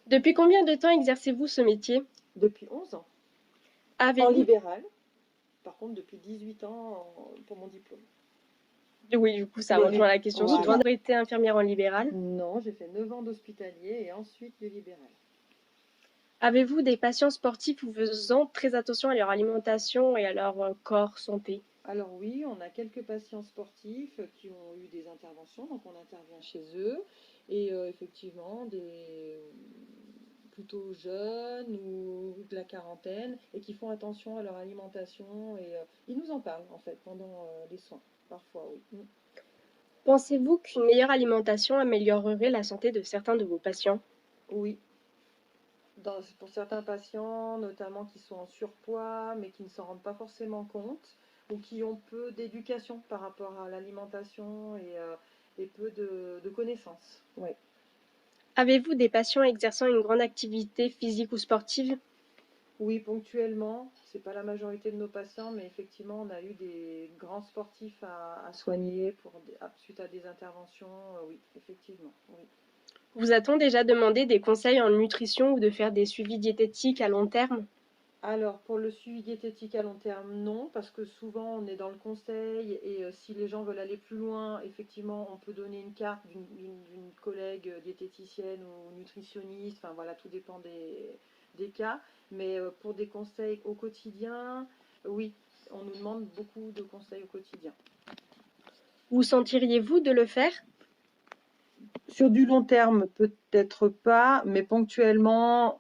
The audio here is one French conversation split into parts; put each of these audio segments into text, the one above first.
Depuis combien de temps exercez-vous ce métier? Depuis 11 ans. En Avez-vous libéral, par contre depuis 18 ans pour mon diplôme. Oui, du coup, ça Oui, rejoint la question voilà. suivante. Vous avez été infirmière en libéral. Non, j'ai fait 9 ans d'hospitalier et ensuite du libéral. Avez-vous des patients sportifs ou faisant très attention à leur alimentation et à leur corps santé? Alors oui, on a quelques patients sportifs qui ont eu des interventions, donc on intervient chez eux. Et effectivement, des plutôt jeunes ou de la quarantaine et qui font attention à leur alimentation. Et ils nous en parlent en fait pendant les soins, parfois oui. Pensez-vous qu'une meilleure alimentation améliorerait la santé de certains de vos patients? Oui, pour certains patients, notamment qui sont en surpoids, mais qui ne s'en rendent pas forcément compte, ou qui ont peu d'éducation par rapport à l'alimentation et peu de connaissances. Oui. Avez-vous des patients exerçant une grande activité physique ou sportive? Oui, ponctuellement, c'est pas la majorité de nos patients, mais effectivement, on a eu des grands sportifs à soigner suite à des interventions. Oui, effectivement. Oui. Vous a-t-on déjà demandé des conseils en nutrition ou de faire des suivis diététiques à long terme? Alors, pour le suivi diététique à long terme, non, parce que souvent on est dans le conseil et si les gens veulent aller plus loin, effectivement, on peut donner une carte d'une collègue diététicienne ou nutritionniste, enfin voilà, tout dépend des cas. Mais pour des conseils au quotidien, oui, on nous demande beaucoup de conseils au quotidien. Vous sentiriez-vous de le faire? Sur du long terme, peut-être pas, mais ponctuellement,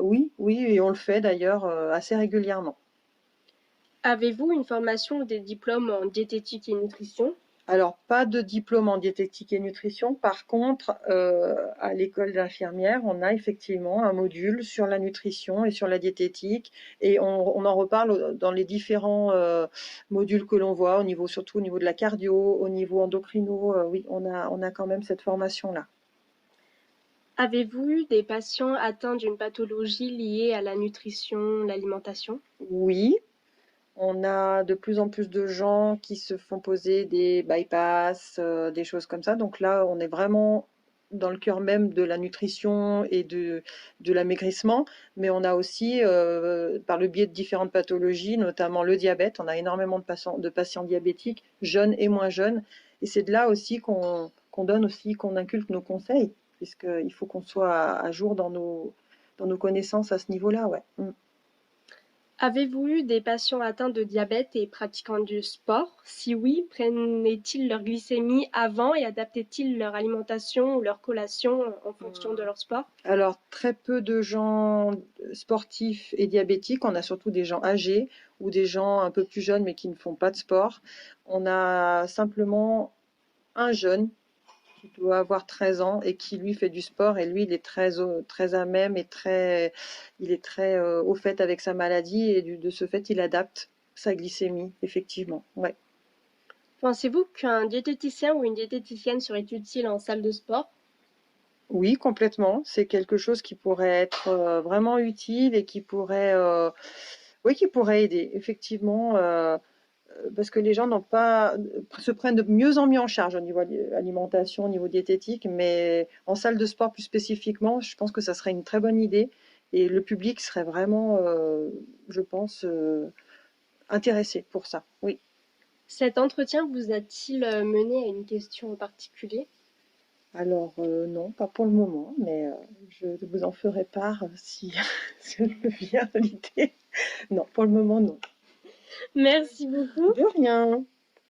oui, oui, et on le fait d'ailleurs assez régulièrement. Avez-vous une formation ou des diplômes en diététique et nutrition? Alors, pas de diplôme en diététique et nutrition. Par contre, à l'école d'infirmière, on a effectivement un module sur la nutrition et sur la diététique, et on en reparle dans les différents modules que l'on voit, surtout au niveau de la cardio, au niveau endocrino. Oui, on a quand même cette formation-là. Avez-vous eu des patients atteints d'une pathologie liée à la nutrition, l'alimentation? Oui, on a de plus en plus de gens qui se font poser des bypass, des choses comme ça. Donc là, on est vraiment dans le cœur même de la nutrition et de l'amaigrissement. Mais on a aussi, par le biais de différentes pathologies, notamment le diabète, on a énormément de patients diabétiques, jeunes et moins jeunes. Et c'est de là aussi qu'on donne aussi, qu'on inculque nos conseils, puisqu'il faut qu'on soit à jour dans nos connaissances à ce niveau-là, ouais. Mm. Avez-vous eu des patients atteints de diabète et pratiquant du sport? Si oui, prenaient-ils leur glycémie avant et adaptaient-ils leur alimentation ou leur collation en fonction de leur sport? Alors, très peu de gens sportifs et diabétiques. On a surtout des gens âgés ou des gens un peu plus jeunes mais qui ne font pas de sport. On a simplement un jeune qui doit avoir 13 ans et qui lui fait du sport, et lui il est très à même et il est très au fait avec sa maladie, et de ce fait il adapte sa glycémie, effectivement. Ouais. Pensez-vous qu'un diététicien ou une diététicienne serait utile en salle de sport? Oui, complètement. C'est quelque chose qui pourrait être vraiment utile et oui, qui pourrait aider, effectivement, parce que les gens n'ont pas, se prennent de mieux en mieux en charge au niveau alimentation, au niveau diététique, mais en salle de sport plus spécifiquement, je pense que ça serait une très bonne idée, et le public serait vraiment, je pense, intéressé pour ça. Oui. Cet entretien vous a-t-il mené à une question en particulier? Alors, non, pas pour le moment, mais je vous en ferai part si, si je me vient à l'idée. Non, pour le moment, non. Merci beaucoup. De rien.